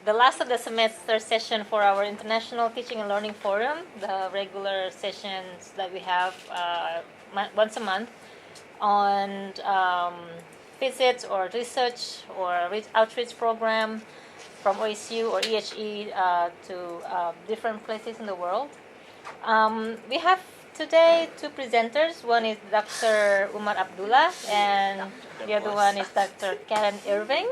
the last of the semester session for our International Teaching and Learning Forum, the regular sessions that we have once a month on visits or research or outreach program from OSU or EHE to different places in the world. We have today two presenters. One is Dr. Umar Abdullah, and the other one is Dr. Karen Irving.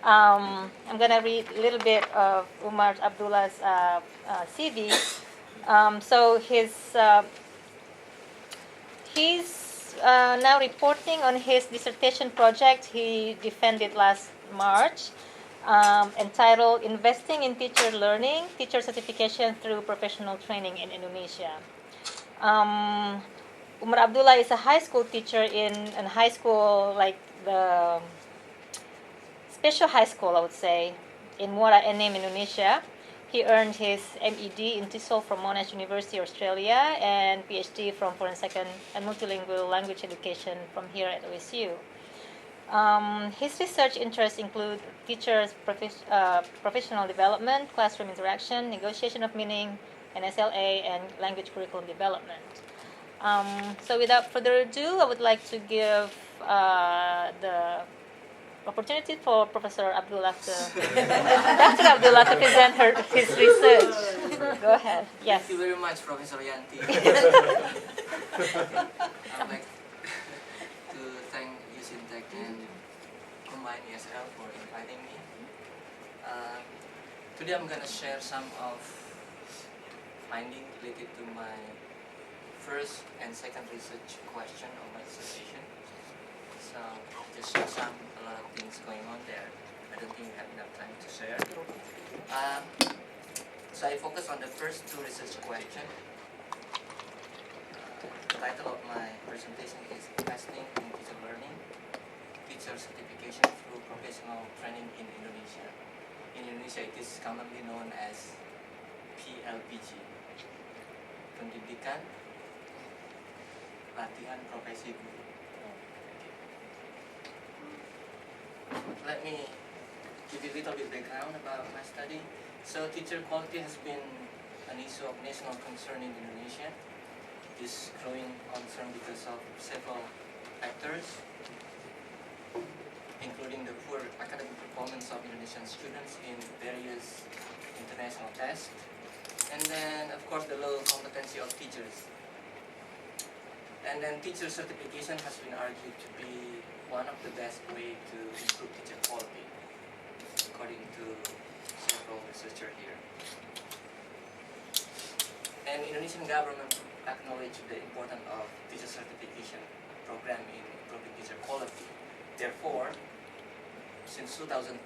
I'm going to read a little bit of Umar Abdullah's CV. So he's now reporting on his dissertation project he defended last March, entitled Investing in Teacher Learning, Teacher Certification Through Professional Training in Indonesia. Umar Abdullah is a high school teacher in a high school like the special high school, I would say, in Muara Enim, Indonesia. He earned his MEd in TESOL from Monash University, Australia, and PhD from Foreign Second and Multilingual Language Education from here at OSU. His research interests include teachers' professional development, classroom interaction, negotiation of meaning, and SLA, and language curriculum development. So without further ado, I would like to give the opportunity for Professor Abdullah Dr. Abdullah to present his research. Go ahead. Yes. Thank you very much, Professor Yanti. I'd like to thank USINTEC and Combine ESL for inviting me. Today I'm going to share some of findings related to my first and second research question of my dissertation. So just share a lot of things going on there. I don't think we have enough time to share. So I focus on the first two research questions. The title of my presentation is Investing in Teacher Learning, Teacher Certification Through Professional Training in Indonesia. In Indonesia, it is commonly known as PLPG, Pendidikan Latihan Profesi Guru. Let me give you a little bit background about my study. So teacher quality has been an issue of national concern in Indonesia. This growing concern because of several factors, including the poor academic performance of Indonesian students in various international tests, and then of course the low competency of teachers. And then teacher certification has been argued to be one of the best way to improve teacher quality, according to several researchers here. And Indonesian government acknowledged the importance of teacher certification program in improving teacher quality. Therefore, since 2007,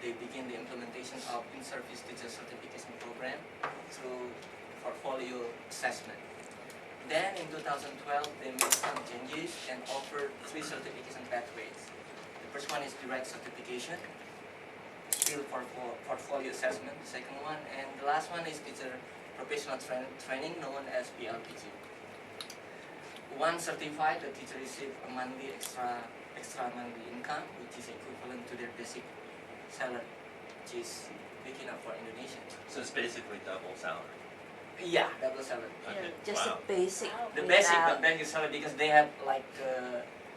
they begin the implementation of in-service teacher certification program through portfolio assessment. Then in 2012, they made some changes and offered 3 certification pathways. The first one is direct certification, still for portfolio assessment, the second one, and the last one is teacher professional training known as PLPG. Once certified, the teacher receives a monthly extra monthly income, which is equivalent to their basic salary, which is big enough for Indonesia. So it's basically double salary. Yeah, double salary. Okay. Just Wow. a basic. The basic, but then you salary because they have like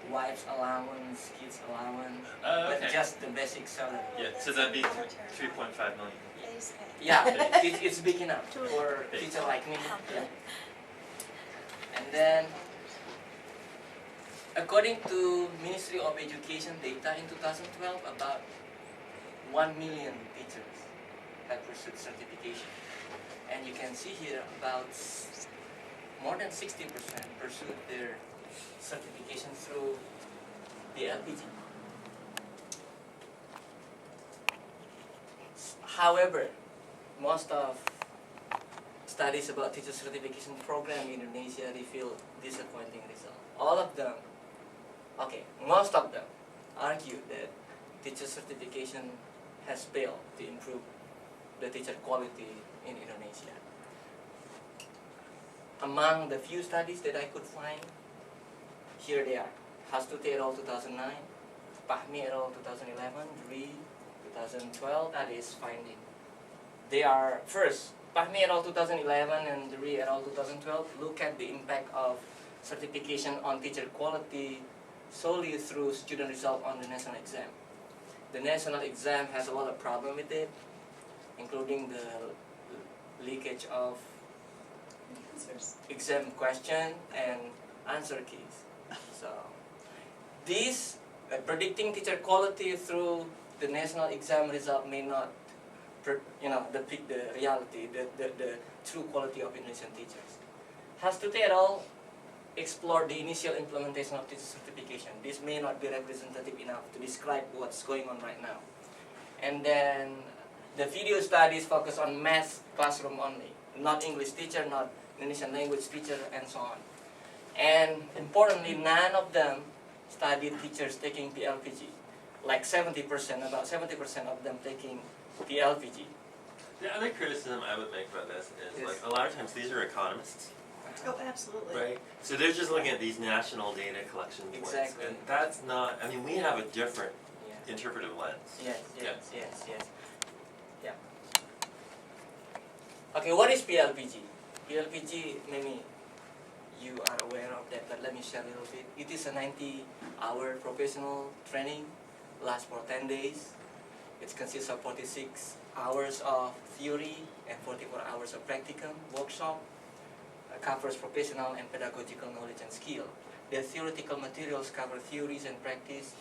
wife's allowance, kids allowance, but Okay. just the basic salary. Yeah, so that'd be 3.5 million. Yeah, it's big enough for a teacher like me. Yeah. And then, according to Ministry of Education data in 2012, about 1 million teachers have pursued certification. And you can see here about more than 60% pursued their certification through the LPG. However, most of studies about teacher certification program in Indonesia reveal disappointing results. All of them, most of them argue that teacher certification has failed to improve the teacher quality in Indonesia. Among the few studies that I could find, here they are. Hastuti et al. 2009, Fahmi et al. 2011, Dri 2012, that is finding. They are, first, Fahmi et al. 2011 and Duri et al. 2012 look at the impact of certification on teacher quality solely through student result on the national exam. The national exam has a lot of problem with it, including the leakage of exam question and answer keys. So this predicting teacher quality through the national exam result may not, depict the reality, the true quality of Indonesian teachers. Hastuti et al. Explore the initial implementation of teacher certification. This may not be representative enough to describe what's going on right now. And then the video studies focus on math classroom only, not English teacher, not Indonesian language teacher, and so on. And importantly, none of them studied teachers taking PLPG. Like 70%, about 70% of them taking PLPG. The other criticism I would make about this is, Yes. like, a lot of times these are economists, Oh, absolutely. right? So they're just looking at these national data collection points. Exactly. And that's not, I mean, we have a different Yeah. interpretive lens. Yes, Yeah. yes. Yeah. Okay, what is PLPG? PLPG, maybe you are aware of that, but let me share a little bit. It is a 90-hour professional training, lasts for 10 days. It consists of 46 hours of theory and 44 hours of practicum, workshop. Covers professional and pedagogical knowledge and skill. The theoretical materials cover theories and practice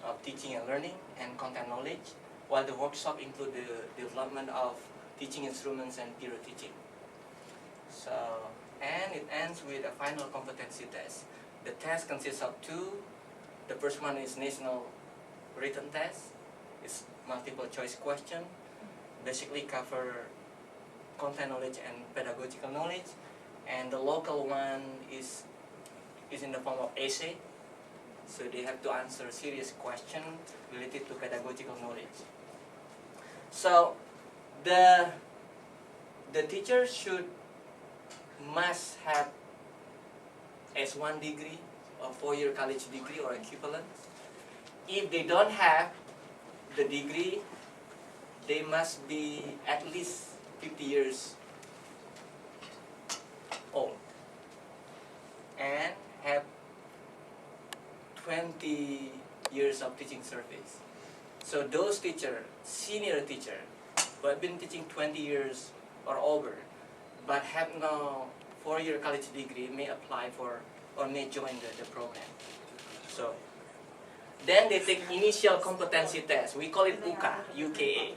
of teaching and learning and content knowledge, while the workshop include the development of teaching instruments and peer teaching. So, and it ends with a final competency test. The test consists of two. The first one is national written test. It's multiple choice question. Basically cover content knowledge and pedagogical knowledge. And the local one is in the form of essay. So they have to answer serious question related to pedagogical knowledge. So the teacher must have S1 degree or 4-year college degree or equivalent. If they don't have the degree, they must be at least 50 years old and have 20 years of teaching service. So those teachers, senior teacher, who have been teaching 20 years or over, but have no 4-year college degree may apply for or may join the program. So then they take initial competency test. We call it UKA, UKA.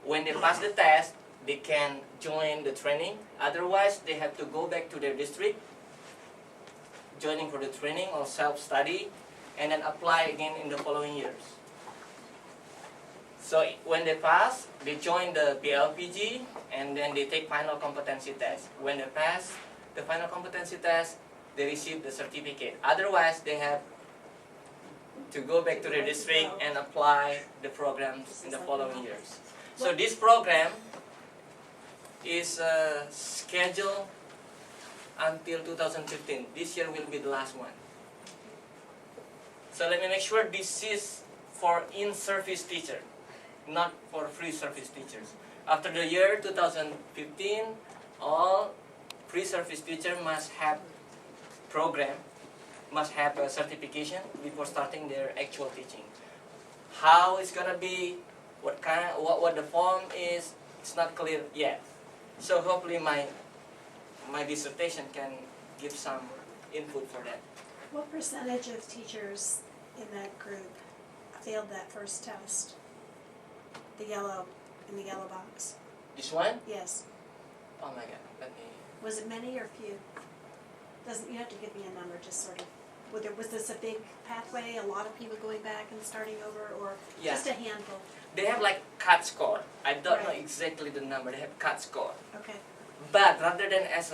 When they pass the test, they can join the training. Otherwise, they have to go back to their district, joining for the training or self-study, and then apply again in the following years. So when they pass, they join the PLPG, and then they take final competency test. When they pass the final competency test, they receive the certificate. Otherwise, they have to go back to their district and apply the programs in the following years. So this program is scheduled until 2015. This year will be the last one. So let me make sure this is for in-service teacher, not for free service teachers. After the year 2015, all pre-service teacher must have program, must have a certification before starting their actual teaching. How it's gonna be, what the form is, it's not clear yet. So hopefully my dissertation can give some input for that. What percentage of teachers in that group failed that first test? In the yellow box. This one? Yes. Oh my God, let me. Was it many or few? You have to give me a number, just sort of. Was this a big pathway, a lot of people going back and starting over, or Yeah. just a handful? They have like cut score. I don't know Right. exactly the number. They have cut score. Okay. But rather than as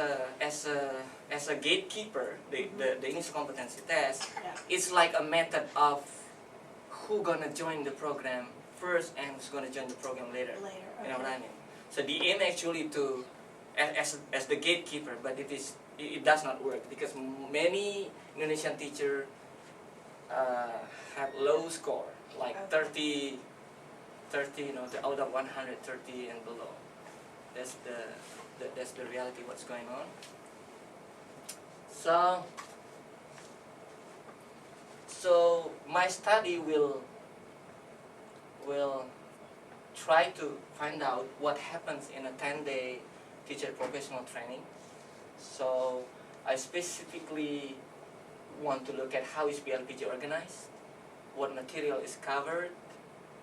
a gatekeeper, the initial competency test, Yeah. it's like a method of who gonna join the program first and who's gonna join the program later. Later. You know what Okay. I mean? So the aim actually to as the gatekeeper, but it does not work because many Indonesian teachers have low score, like Okay. 30, out of 130 and below. That's the reality what's going on. So my study will try to find out what happens in a 10-day teacher professional training. So I specifically want to look at how is PLPG organized, what material is covered,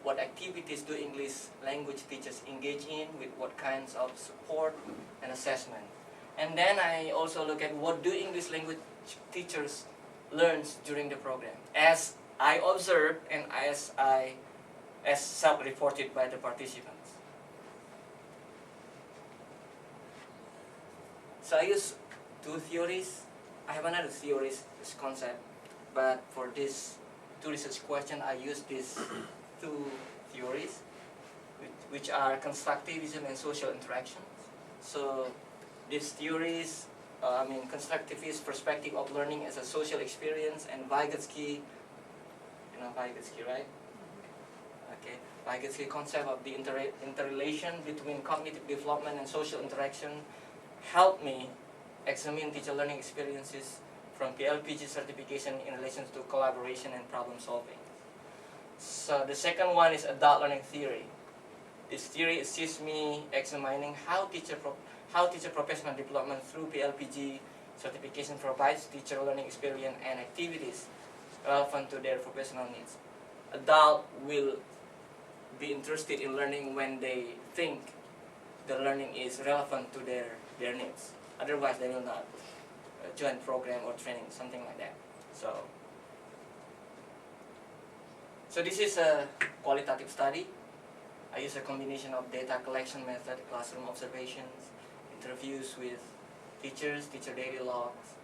what activities do English language teachers engage in, with what kinds of support and assessment. And then I also look at what do English language teachers learn during the program, as I observed and as self-reported by the participants. So I use two theories. I have another theory, this concept, but for this two research question, I use these two theories, which are constructivism and social interaction. So these theories, constructivist perspective of learning as a social experience, and Vygotsky, Vygotsky, right? Okay, Vygotsky concept of the interrelation between cognitive development and social interaction helped me examine teacher learning experiences from PLPG certification in relation to collaboration and problem solving. So the second one is adult learning theory. This theory assists me examining how teacher professional development through PLPG certification provides teacher learning experience and activities relevant to their professional needs. Adults will be interested in learning when they think the learning is relevant to their needs. Otherwise, they will not join program or training, something like that. So this is a qualitative study. I use a combination of data collection method, classroom observations, interviews with teachers, teacher daily logs,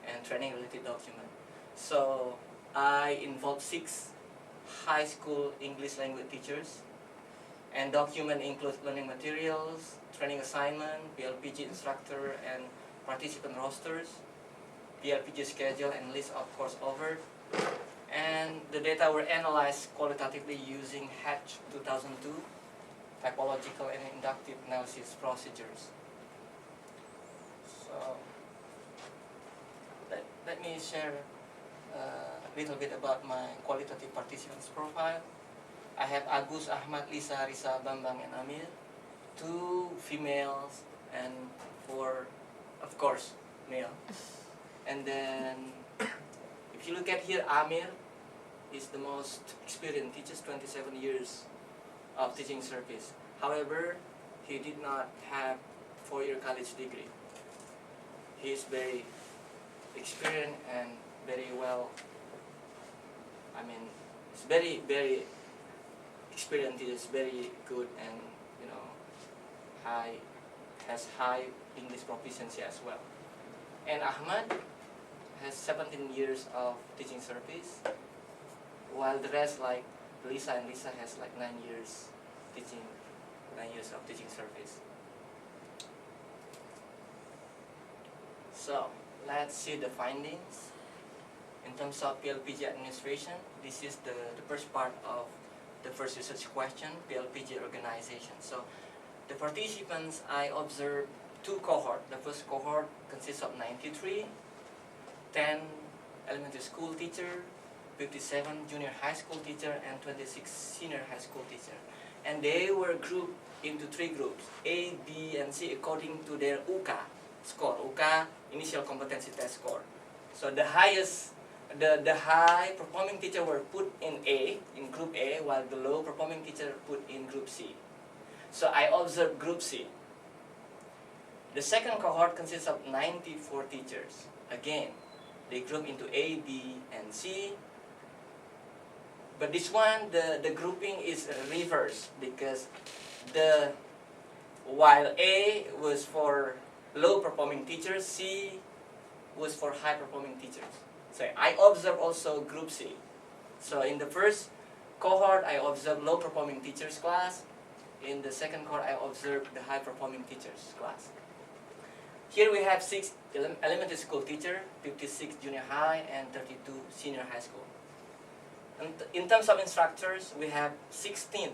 and training-related documents. So I involved 6 high school English language teachers, and document includes learning materials, training assignment, PLPG instructor and participant rosters, PLPG schedule and list of course offered. And the data were analyzed qualitatively using Hatch 2002, typological and inductive analysis procedures. So let me share a little bit about my qualitative participants profile. I have Agus, Ahmad, Lisa, Risa, Bambang, and Amir, 2 females and 4, of course, male. And then, if you look at here, Amir is the most experienced, teaches 27 years of teaching service. However, he did not have 4-year college degree. He is very experienced and very well, he's very, very experienced, he is very good and, has high English proficiency as well. And Ahmad has 17 years of teaching service, while the rest, like Lisa has like 9 years of teaching service. So let's see the findings. In terms of PLPG administration, this is the first part of the first research question, PLPG organization. So the participants, I observed 2 cohorts. The first cohort consists of 93, 10 elementary school teacher, 57 junior high school teacher, and 26 senior high school teacher. And they were grouped into 3 groups, A, B, and C, according to their UCA score, UCA initial competency test score. So the high performing teacher were put in A, in group A, while the low performing teacher put in group C. So I observed group C. The second cohort consists of 94 teachers. Again, they group into A, B, and C. But this one, the grouping is reversed, because while A was for low performing teachers, C was for high performing teachers. So I observed also group C. So in the first cohort, I observed low performing teachers class. In the second cohort, I observed the high performing teachers class. Here we have 6 elementary school teachers, 56 junior high, and 32 senior high school. And in terms of instructors, we have 16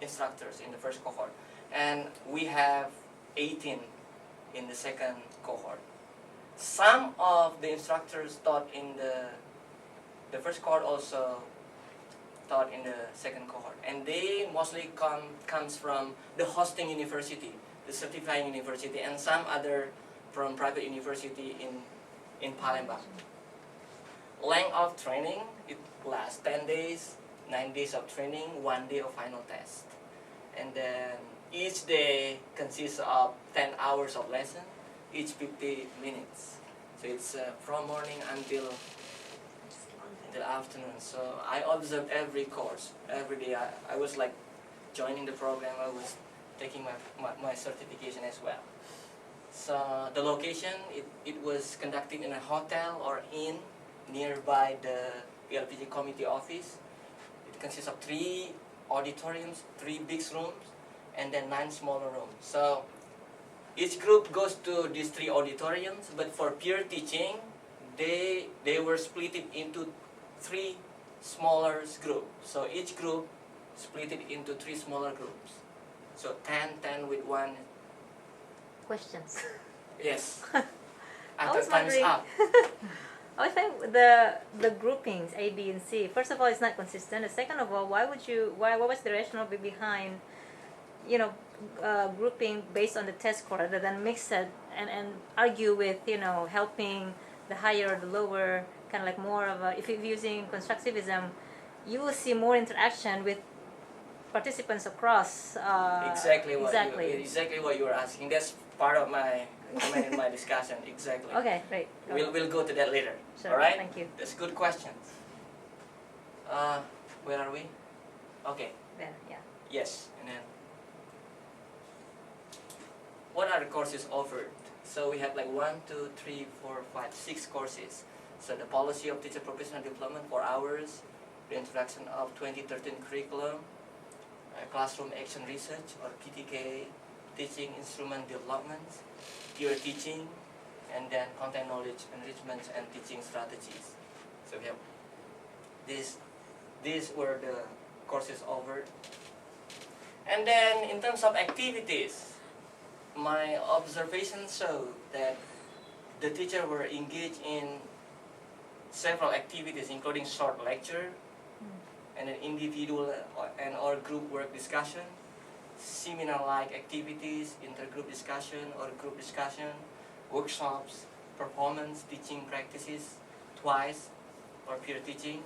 instructors in the first cohort, and we have 18 in the second cohort. Some of the instructors taught in the first cohort also taught in the second cohort, and they mostly comes from the hosting university, the certifying university, and some other from private university in Palembang. Length of training, it lasts 10 days, 9 days of training, 1 day of final test. And then each day consists of 10 hours of lesson, each 50 minutes. So it's from morning until afternoon. So I observed every course, every day. I was like joining the program, I was taking my certification as well. So the location, it was conducted in a hotel or inn nearby the PLPG committee office. It consists of 3 auditoriums, 3 big rooms, and then 9 smaller rooms. So each group goes to these 3 auditoriums, but for peer teaching, they were split into 3 smaller groups. So each group split it into 3 smaller groups. So 10 with 1. Questions. Yes. I After was time's wondering. up. I think the groupings A, B, and C. First of all, it's not consistent. And second of all, what was the rationale behind, grouping based on the test score rather than mix it and argue with helping the higher or the lower, kind of like more of a, if you're using constructivism, you will see more interaction with participants across. Exactly what you were asking. That's part of my comment in my discussion. Exactly. Okay, great. We'll go to that later. Sure, all right. thank you. That's good questions. Where are we? Okay. There, yeah. Yes, and then what are the courses offered? So we have like 1, 2, 3, 4, 5, 6 courses. So the policy of teacher professional development 4 hours, the introduction of 2013 curriculum, classroom action research or PTK, teaching instrument development, peer teaching, and then content knowledge enrichment and teaching strategies. So we have these were the courses offered. And then in terms of activities, my observations show that the teacher were engaged in several activities, including short lecture, and an individual and or group work discussion, seminar-like activities, intergroup discussion or group discussion, workshops, performance, teaching practices, twice, or peer teaching.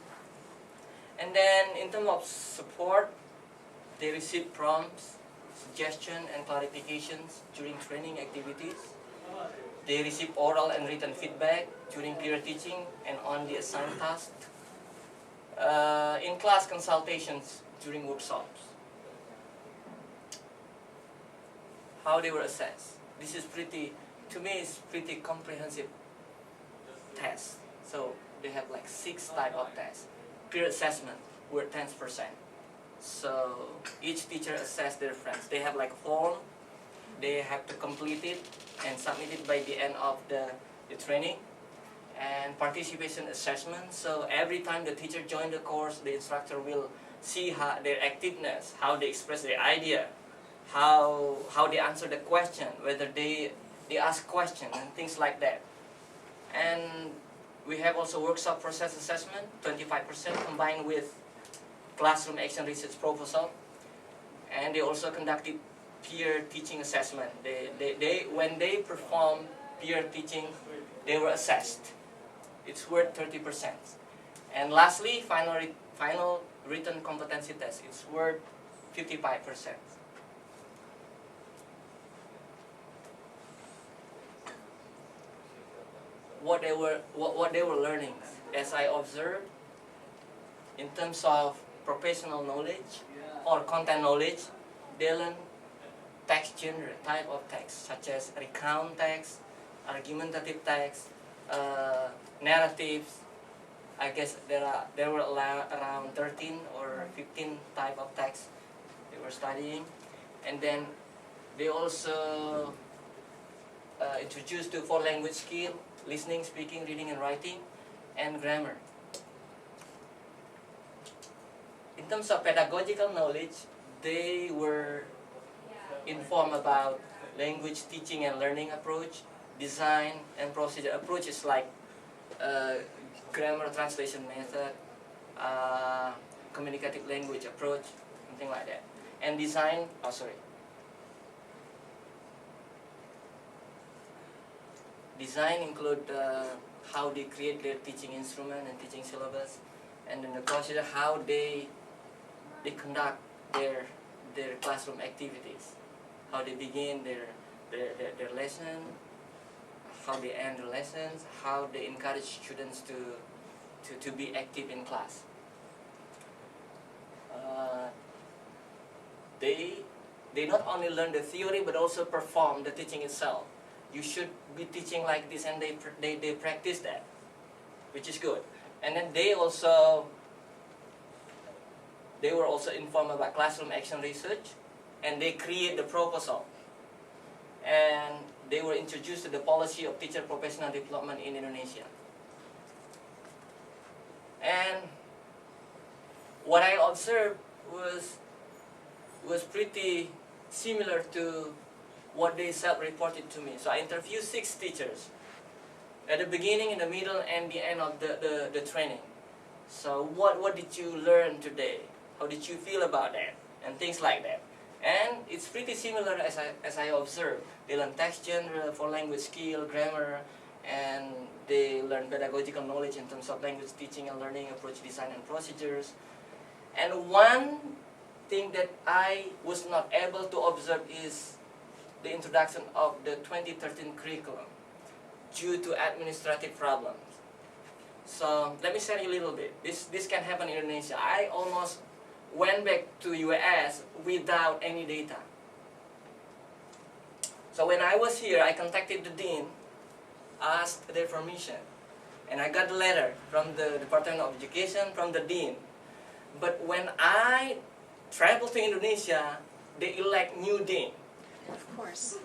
And then in terms of support, they receive prompts, suggestion and clarifications during training activities. They receive oral and written feedback during peer teaching and on the assigned task. In-class consultations during workshops. How they were assessed. This is to me, it's pretty comprehensive test. So they have like 6 type of tests. Peer assessment, worth 10%. So each teacher assess their friends. They have like form, they have to complete it and submit it by the end of the training. And participation assessment, so every time the teacher joins the course, the instructor will see their activeness, how they express their idea, how they answer the question, whether they ask questions and things like that. And we have also workshop process assessment, 25% combined with classroom action research proposal. And they also conducted peer teaching assessment. When they perform peer teaching, they were assessed. It's worth 30%. And lastly, final written competency test. It's worth 55%. What they were learning, as I observed, in terms of professional knowledge or content knowledge, they learn text genre, type of text, such as recount text, argumentative text, narratives. I guess there were around 13 or 15 type of texts they were studying. And then they also introduced to 4 language skill: listening, speaking, reading and writing, and grammar. In terms of pedagogical knowledge, they were informed about language teaching and learning approach, design and procedure. Approach is like grammar translation method, communicative language approach, something like that. And design, design include how they create their teaching instrument and teaching syllabus, and then the procedure how they conduct their classroom activities, how they begin their lesson, how they end the lessons, how they encourage students to be active in class. They not only learn the theory but also perform the teaching itself. You should be teaching like this, and they practice that, which is good. And then they were also informed about classroom action research, and they create the proposal. And they were introduced to the policy of teacher professional development in Indonesia. And what I observed was pretty similar to what they self-reported to me. So I interviewed 6 teachers at the beginning, in the middle, and the end of the training. So what did you learn today? How did you feel about that? And things like that. And it's pretty similar as I observed. They learn text genre for language skill, grammar, and they learn pedagogical knowledge in terms of language teaching and learning approach, design, and procedures. And one thing that I was not able to observe is the introduction of the 2013 curriculum due to administrative problems. So let me share you a little bit. This can happen in Indonesia. I almost went back to US without any data. So when I was here, I contacted the dean, asked their permission, and I got a letter from the Department of Education, from the dean. But when I traveled to Indonesia, they elect new dean. Of course.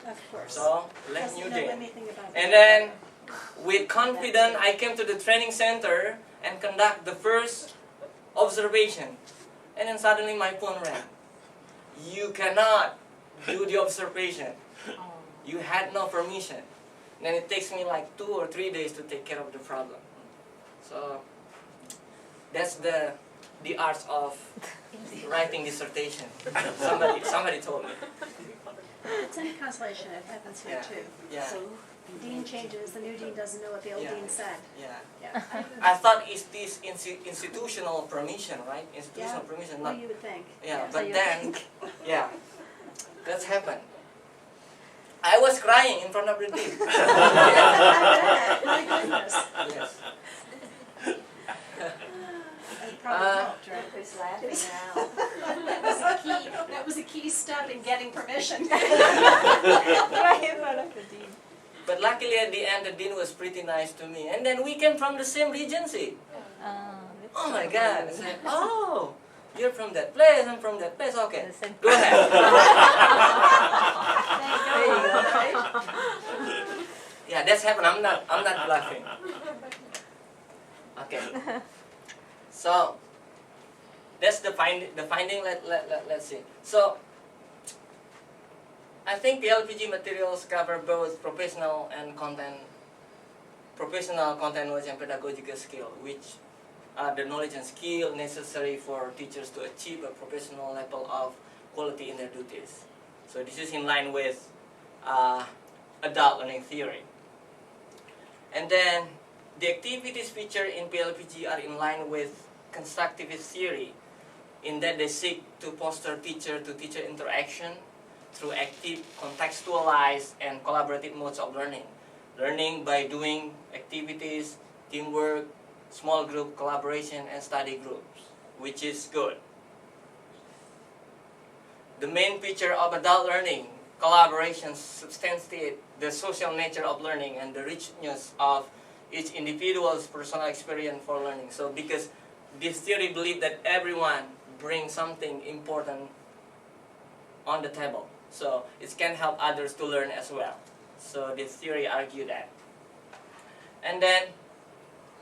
Of course. So, elect Doesn't new know dean. anything about And that. then, with confidence, I came to the training center and conduct the first observation. And then suddenly my phone rang. You cannot do the observation. You had no permission. And then it takes me like 2 or 3 days to take care of the problem. So that's the art of writing dissertation. Somebody told me. It's any consolation, it happens here Yeah. too. Yeah. So dean changes, the new dean doesn't know what the old Yeah. dean said. Yeah. Yeah. I thought it's this institutional permission, right? Institutional Yeah. permission, Well, not you would think. yeah. So But you then, think. yeah, that's happened. I was crying in front of the dean. I bet. My goodness. Yes. It probably helped, right? Who's laughing now? That was a key step in getting permission. Right in front of the dean. But luckily at the end, the dean was pretty nice to me. And then we came from the same regency. Oh my God. I said, oh, you're from that place, I'm from that place. Okay, The same- go ahead. There you go. Yeah, that's happened. I'm not bluffing. Okay. So that's the finding. Let's see. So I think PLPG materials cover both professional content knowledge and pedagogical skill, which are the knowledge and skill necessary for teachers to achieve a professional level of quality in their duties. So this is in line with adult learning theory. And then the activities featured in PLPG are in line with constructivist theory, in that they seek to foster teacher-to-teacher interaction through active, contextualized, and collaborative modes of learning. Learning by doing activities, teamwork, small group collaboration, and study groups, which is good. The main feature of adult learning, collaboration, substantiate the social nature of learning and the richness of each individual's personal experience for learning. So because this theory believes that everyone brings something important on the table. So it can help others to learn as well. So this theory argues that. And then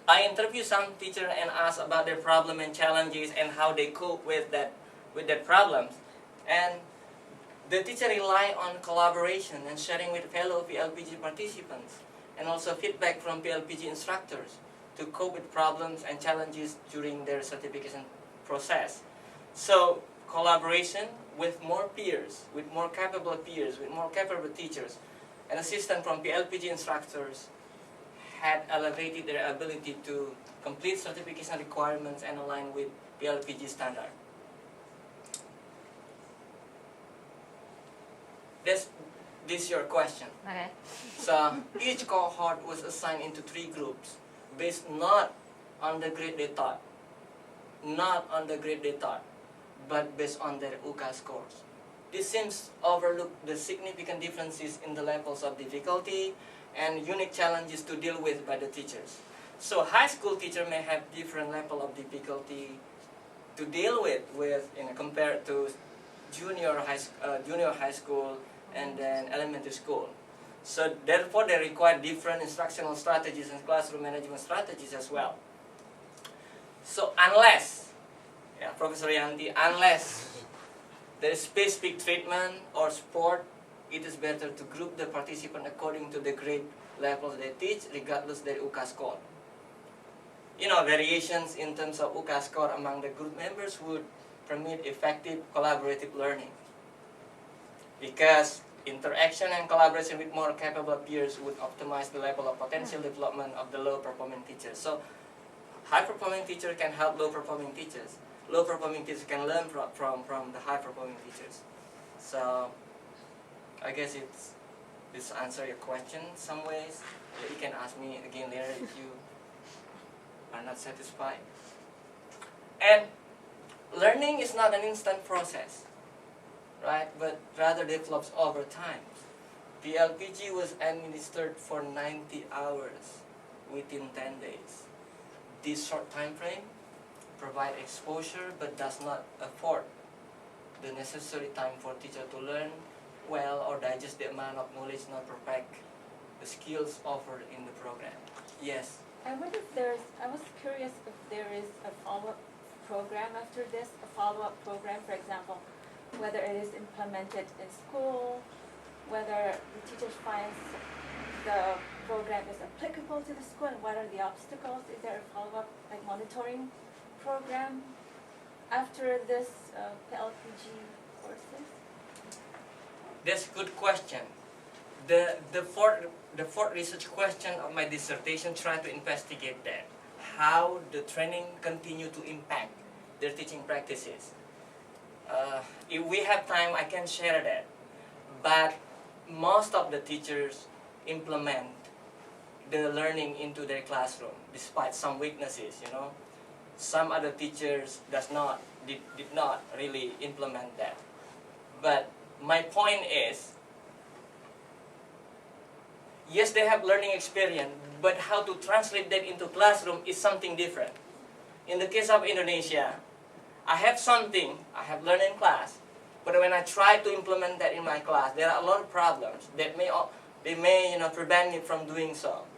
I interviewed some teachers and asked about their problem and challenges and how they cope with that with their problems. And the teacher rely on collaboration and sharing with fellow PLPG participants, and also feedback from PLPG instructors to cope with problems and challenges during their certification process. So collaboration with more peers, with more capable peers, with more capable teachers, and assistance from PLPG instructors had elevated their ability to complete certification requirements and align with PLPG standard. This is your question. Okay. So each cohort was assigned into 3 groups based not on the grade they taught, but based on their UCA scores. This seems overlook the significant differences in the levels of difficulty and unique challenges to deal with by the teachers. So high school teacher may have different level of difficulty to deal with compared to junior high school and then elementary school. So therefore they require different instructional strategies and classroom management strategies as well. So unless, Professor Yanti, unless there is specific treatment or support, it is better to group the participant according to the grade levels they teach, regardless their UCA score. Variations in terms of UCA score among the group members would permit effective collaborative learning, because interaction and collaboration with more capable peers would optimize the level of potential development of the low-performing teachers. So high-performing teacher can help low-performing teachers. Low-performing teachers can learn from the high-performing teachers. So I guess this answer your question in some ways. You can ask me again later if you are not satisfied. And learning is not an instant process, right? But rather develops over time. PLPG was administered for 90 hours within 10 days. This short time frame provides exposure but does not afford the necessary time for teacher to learn well or digest the amount of knowledge not perfect the skills offered in the program. Yes? I wonder if I was curious if there is a follow-up program after this, a follow-up program, for example, whether it is implemented in school, whether the teacher finds the program is applicable to the school, and what are the obstacles. Is there a follow-up, like monitoring program after this PLPG courses? That's a good question. The fourth research question of my dissertation tried to investigate that. How the training continue to impact their teaching practices. If we have time, I can share that. But most of the teachers implement the learning into their classroom, despite some weaknesses, Some other teachers did not really implement that. But my point is, yes, they have learning experience, but how to translate that into classroom is something different. In the case of Indonesia, I have learned in class, but when I try to implement that in my class, there are a lot of problems that may prevent me from doing so.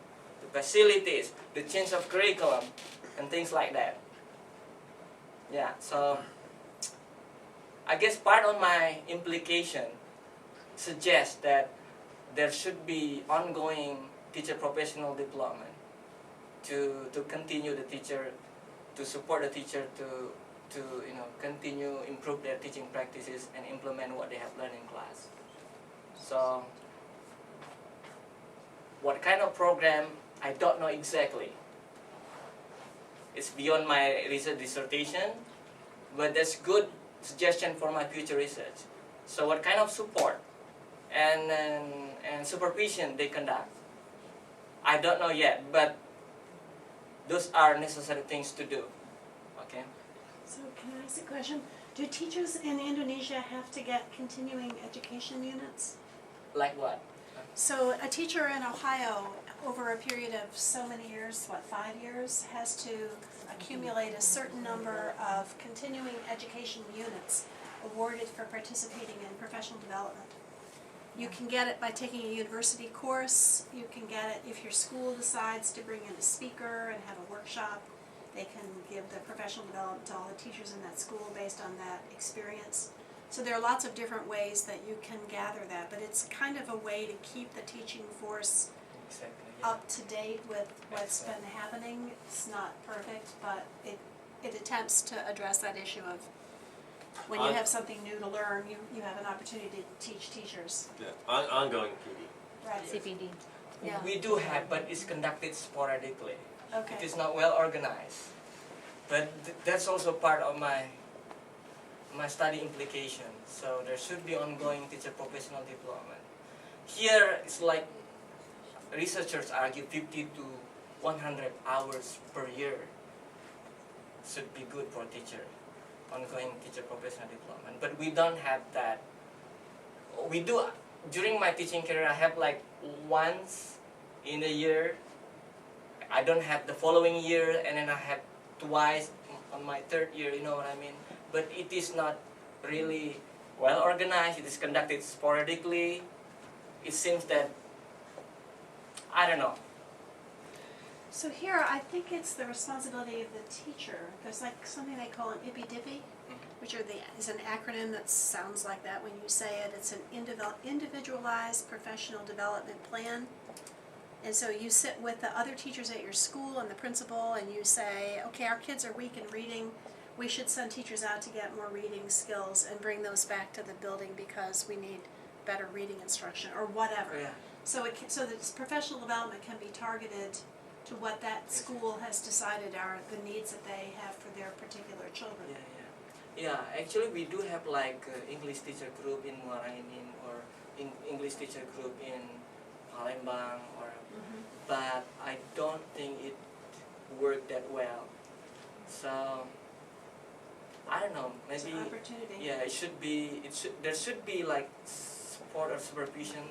The facilities, the change of curriculum, and things like that. Yeah, so I guess part of my implication suggests that there should be ongoing teacher professional development to continue the teacher, to support the teacher to continue improve their teaching practices and implement what they have learned in class. So what kind of program, I don't know exactly. It's beyond my research dissertation, but that's good suggestion for my future research. So what kind of support and supervision they conduct, I don't know yet, but those are necessary things to do. Okay. So can I ask a question? Do teachers in Indonesia have to get continuing education units? Like what? So a teacher in Ohio, over a period of so many years, 5 years, has to accumulate a certain number of continuing education units awarded for participating in professional development. You can get it by taking a university course. You can get it if your school decides to bring in a speaker and have a workshop. They can give the professional development to all the teachers in that school based on that experience. So there are lots of different ways that you can gather that, but it's kind of a way to keep the teaching force Exactly. Yeah. up to date with what's been happening. It's not perfect, but it attempts to address that issue of when you have something new to learn, you have an opportunity to teach teachers. Yeah. Ongoing PD. Right. CPD. Yeah. We do have, but it's conducted sporadically. Okay. It is not well organized. But that's also part of my study implication. So there should be ongoing teacher professional development. Here it's like researchers argue 50 to 100 hours per year should be good for teacher, ongoing teacher professional development. But we don't have that. We do, during my teaching career, I have like once in a year. I don't have the following year, and then I have twice on my third year, you know what I mean? But it is not really well organized. It is conducted sporadically. It seems that, I don't know. So here, I think it's the responsibility of the teacher. There's like something they call an IPI-DIPI, which is an acronym that sounds like that when you say it. It's an individualized professional development plan. And so you sit with the other teachers at your school and the principal, and you say, okay, our kids are weak in reading. We should send teachers out to get more reading skills and bring those back to the building because we need better reading instruction or whatever. Yeah. So this professional development can be targeted to what that school has decided are the needs that they have for their particular children. Yeah, actually we do have like English teacher group in Muara Enim or English teacher group in Palembang, or but I don't think it worked that well. So I don't know, It's maybe an opportunity. yeah, there should be like support or supervision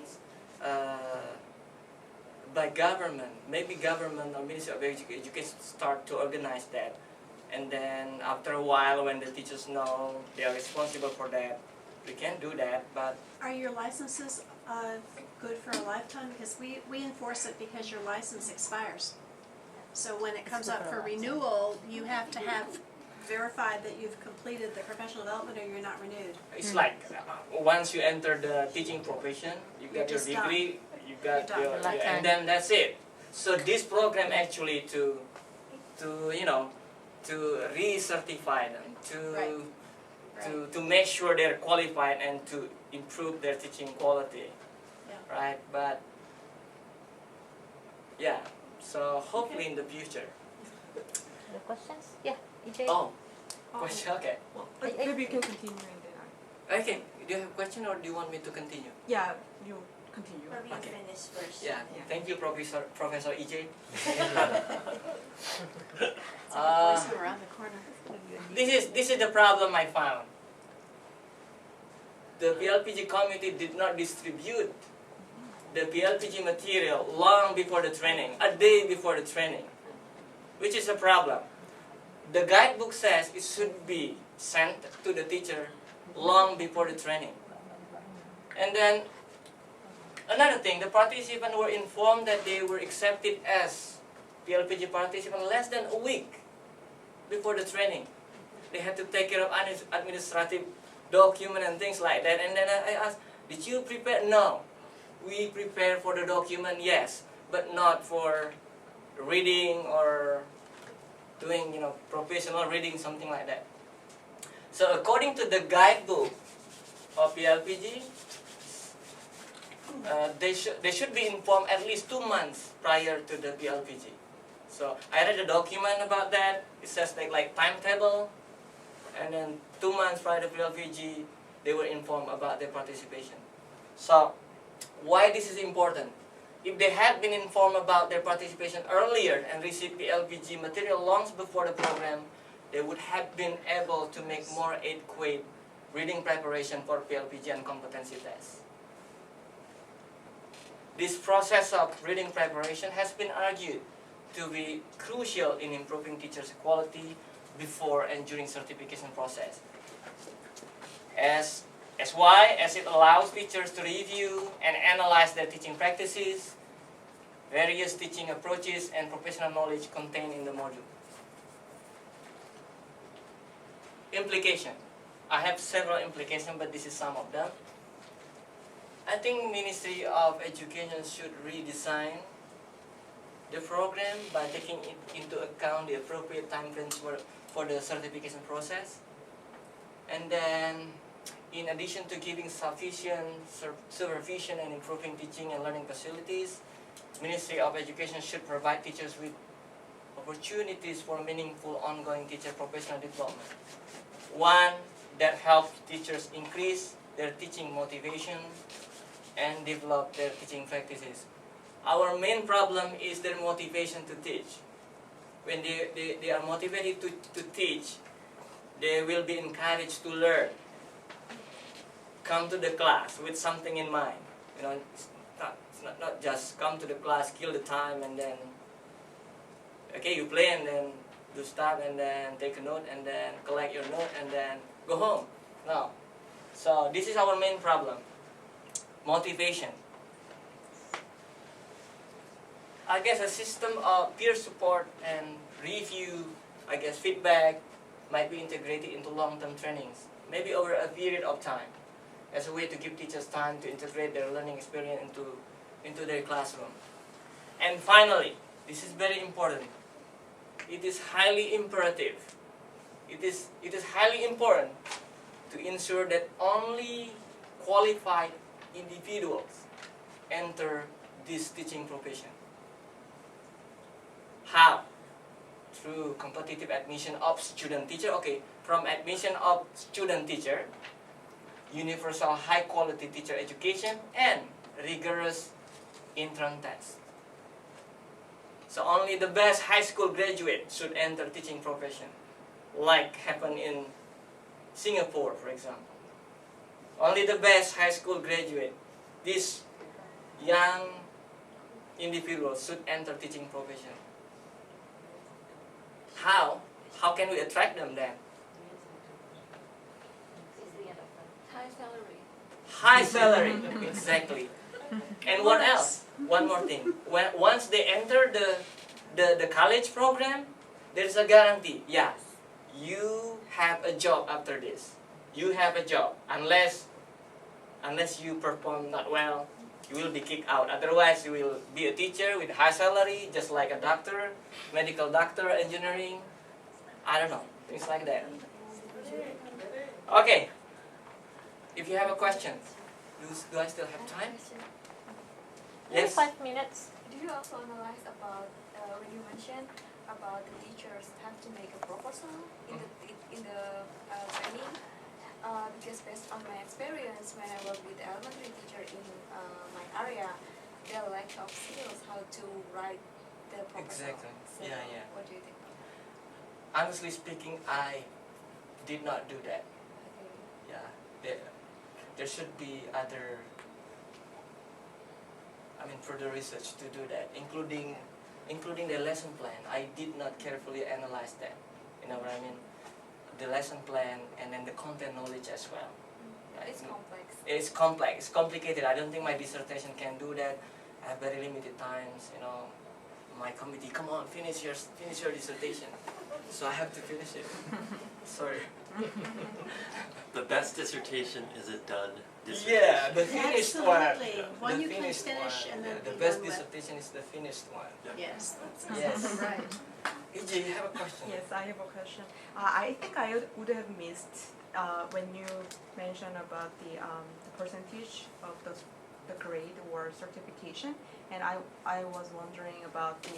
by government. Maybe government or Ministry of Education start to organize that, and then after a while, when the teachers know they are responsible for that, we can do that. But Are your licenses good for a lifetime? Because we enforce it because your license expires. So when it comes good up for a for lifetime. renewal, you have to have verified that you've completed the professional development or you're not renewed. it's like once you enter the teaching profession, you You're get your just done. degree, you You're got done. your, Lifetime. and then that's it. So this program actually to recertify them, Right. to make sure they're qualified and to improve their teaching quality, Yeah. right? But yeah, so hopefully in the future. The questions? Yeah, EJ. Oh, question. Okay. Maybe you can continue and then Okay. Do you have a question or do you want me to continue? yeah, you continue. Or we Okay. finish first. Yeah. Yeah. Thank you, Professor EJ. It's like a voice around the corner. This is the problem I found. The PLPG committee did not distribute the PLPG material long before the training, a day before the training, which is a problem. The guidebook says it should be sent to the teacher long before the training. And then another thing, the participants were informed that they were accepted as PLPG participants less than a week before the training. They had to take care of administrative document and things like that. And then I asked, did you prepare? No. We prepare for the document, yes, but not for reading or doing, professional reading, something like that. So according to the guidebook of PLPG, they should be informed at least 2 months prior to the PLPG. So I read the document about that. It says like timetable, and then 2 months prior to PLPG, they were informed about their participation. So why this is important? If they had been informed about their participation earlier and received PLPG material long before the program, they would have been able to make more adequate reading preparation for PLPG and competency tests. This process of reading preparation has been argued to be crucial in improving teachers' quality before and during certification process. As it allows teachers to review and analyze their teaching practices, various teaching approaches, and professional knowledge contained in the module. implication. I have several implications, but this is some of them. I think Ministry of Education should redesign the program by taking into account the appropriate time frames for the certification process. And then, in addition to giving sufficient supervision and improving teaching and learning facilities, Ministry of Education should provide teachers with opportunities for meaningful ongoing teacher professional development. One that helps teachers increase their teaching motivation and develop their teaching practices. Our main problem is their motivation to teach. When they are motivated to teach, they will be encouraged to learn. Come to the class with something in mind. You know, it's not just come to the class, kill the time, and then okay, you play and then do stuff and then take a note and then collect your note and then go home. No. So this is our main problem. Motivation. I guess a system of peer support and review, I guess feedback, might be integrated into long-term trainings, maybe over a period of time, as a way to give teachers time to integrate their learning experience into their classroom. And finally, this is very important. It is highly imperative. It is highly important to ensure that only qualified individuals enter this teaching profession. How? Through competitive admission of student teacher. Okay, from admission of student teacher, universal high quality teacher education, and rigorous entrance test. So only the best high school graduate should enter teaching profession, like happened in Singapore, for example. Only the best high school graduate, these young individuals should enter teaching profession. How? How can we attract them then? High salary. High salary, exactly. And what else? One more thing. Once they enter the college program, there's a guarantee. Yeah, you have a job after this. You have a job. Unless you perform not well, you will be kicked out. Otherwise, you will be a teacher with high salary, just like a doctor, medical doctor, engineering. I don't know, things like that. Okay. If you have a question, do I still have time? Yes. 5 minutes. Do you also analyze about when you mentioned about the teachers have to make a proposal in the training? Because based on my experience when I work with the elementary teacher in my area, there are lack of skills how to write the proposal. Exactly. So Yeah. what do you think? Honestly speaking, I did not do that. Okay. Yeah, there should be other, further research to do that, including the lesson plan. I did not carefully analyze that. You know what I mean? The lesson plan and then the content knowledge as well. Right? It's complex. It's complex. It's complicated. I don't think my dissertation can do that. I have very limited times. You know, my committee, come on, finish your dissertation. So I have to finish it. Sorry. The best dissertation is a done dissertation. Yeah, the finished one. Absolutely. One The you can finished finish one. and then The be best done with. dissertation is the finished one. Yes, that's Yes. exactly right. EJ, you have a question? Yes, I have a question. I think I would have missed when you mentioned about the percentage of the grade or certification, and I was wondering about the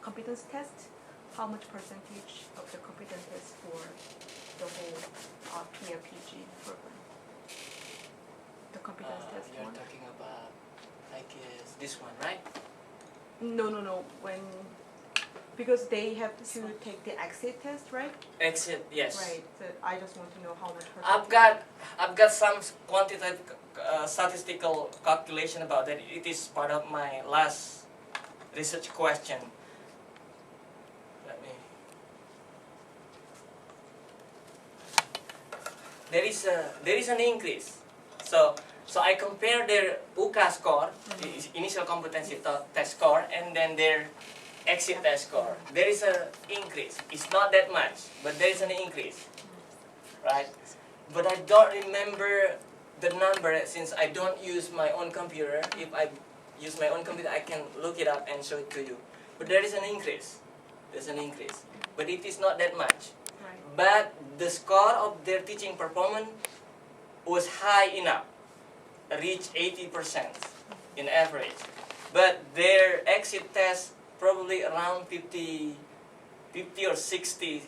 competence test. How much percentage of the competence test for the whole PRPG program? The competence test You're one? talking about, I guess, this one, right? No. Because they have to take the exit test, right? Exit, yes. Right. So I just want to know how much percentage. I've got some quantitative statistical calculation about that. It is part of my last research question. There is an increase. So I compare their UCA score, the initial competency test score, and then their exit test score. There is an increase. It's not that much, but there is an increase. right? But I don't remember the number since I don't use my own computer. If I use my own computer, I can look it up and show it to you. But there is an increase. There's an increase. But it is not that much. Right. But the score of their teaching performance was high enough, reached 80% in average. But their exit test probably around 50 or 60,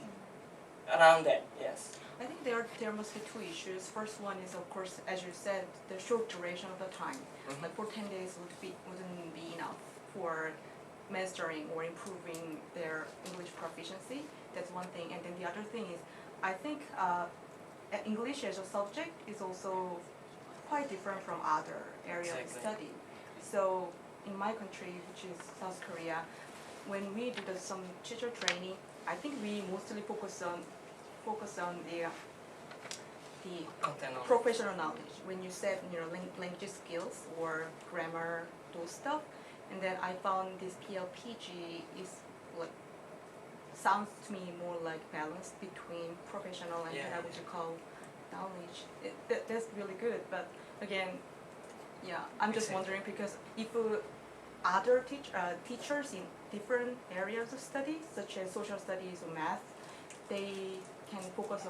around that, yes. I think there must be two issues. First one is, of course, as you said, the short duration of the time. Mhm. Like for 10 days wouldn't be enough for mastering or improving their English proficiency. That's one thing. And then the other thing is, I think English as a subject is also quite different from other areas of Exactly. study. So in my country, which is South Korea, when we do some teacher training, I think we mostly focus on the Content knowledge. professional knowledge. When you said language skills or grammar, those stuff, and then I found this PLPG is like sounds to me more like balance between professional and Yeah. pedagogical knowledge. That's really good, but again, yeah, I'm just Exactly. wondering because if other teachers in different areas of study, such as social studies or math, they can focus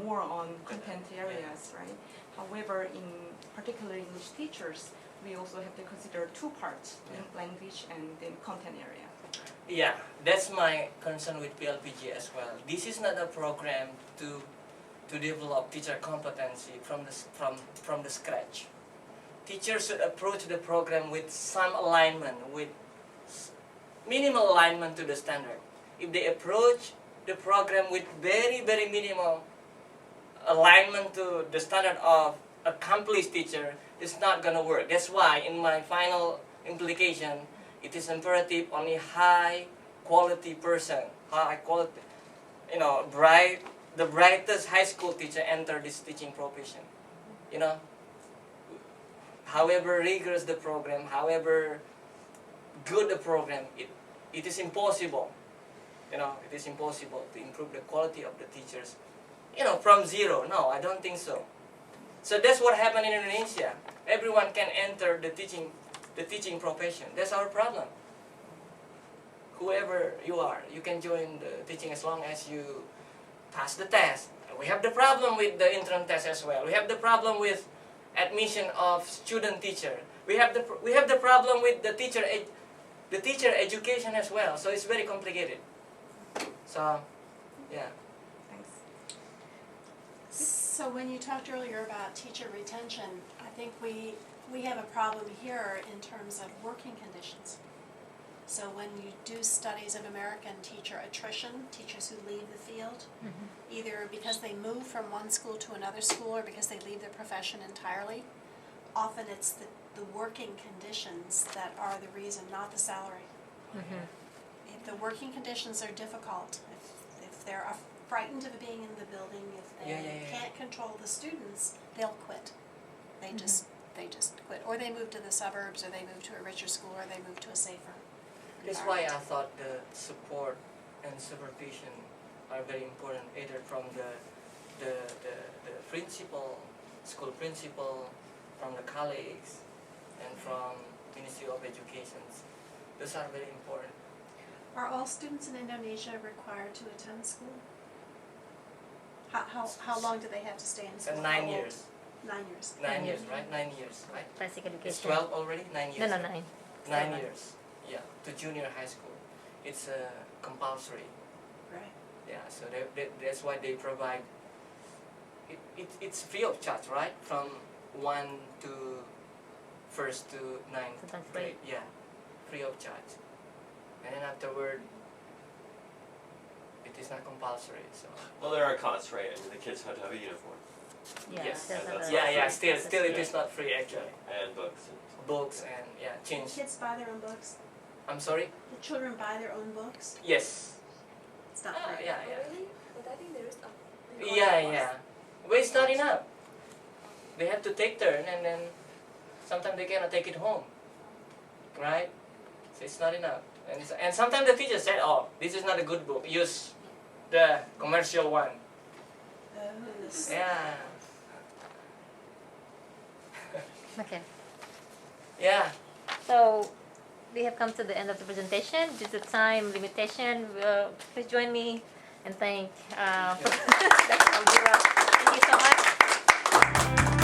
more on content areas, right? However, in particular English teachers, we also have to consider two parts, Yeah. language and then content area. Yeah, that's my concern with PLPG as well. This is not a program to develop teacher competency from the scratch. Teachers should approach the program with some alignment, with minimal alignment to the standard. If they approach the program with very minimal alignment to the standard of accomplished teacher, it's not gonna work. That's why in my final implication, it is imperative only high quality person, high quality, the brightest high school teacher enter this teaching profession. However rigorous the program, however good the program, it is impossible. It is impossible to improve the quality of the teachers. From zero. No, I don't think so. So that's what happened in Indonesia. Everyone can enter the teaching profession. That's our problem. Whoever you are, you can join the teaching as long as you pass the test. We have the problem with the entrance test as well. We have the problem with admission of student teacher. We have the problem with the teacher education as well. So it's very complicated. So, yeah. Thanks. So when you talked earlier about teacher retention, I think we have a problem here in terms of working conditions. So when you do studies of American teacher attrition, teachers who leave the field, either because they move from one school to another school or because they leave their profession entirely, often it's the working conditions that are the reason, not the salary. If the working conditions are difficult, if they're frightened of being in the building, if they can't control the students, they'll quit. They just quit, or they move to the suburbs, or they move to a richer school, or they move to a safer. That's why I thought the support and supervision are very important, either from the principal, school principal, from the colleagues, and from Ministry of Education. Those are very important. Are all students in Indonesia required to attend school? How long do they have to stay in school? 9 How old? years. 9 years. 9 years, right? 9 years, right? Basic education. It's 12 already? 9 years. No, 9. 9 years, yeah, to junior high school. It's compulsory. Right. Yeah, so that's why they provide, it's free of charge, right? From 1 to 1st to 9th So that's grade, yeah, free of charge. And then afterward, it is not compulsory, so. Well, there are costs, right? I mean, the kids have to have a uniform Yeah, Yes. there's Yeah, that's other- Yeah, not free. still it Yeah. is not free actually. and books. Books and, yeah, Do change. kids buy their own books? I'm sorry? The children buy their own books? Yes. It's not Ah, free. yeah. Really? But I think there is a Yeah. But it's not enough. They have to take turn and then sometimes they cannot take it home. Right? So it's not enough. And sometimes the teacher said, oh, this is not a good book. Use the commercial one. goodness. Yeah. Okay. Yeah. So we have come to the end of the presentation. Due to time limitation, please join me and thank Dr. Abdullah. Thank you so much.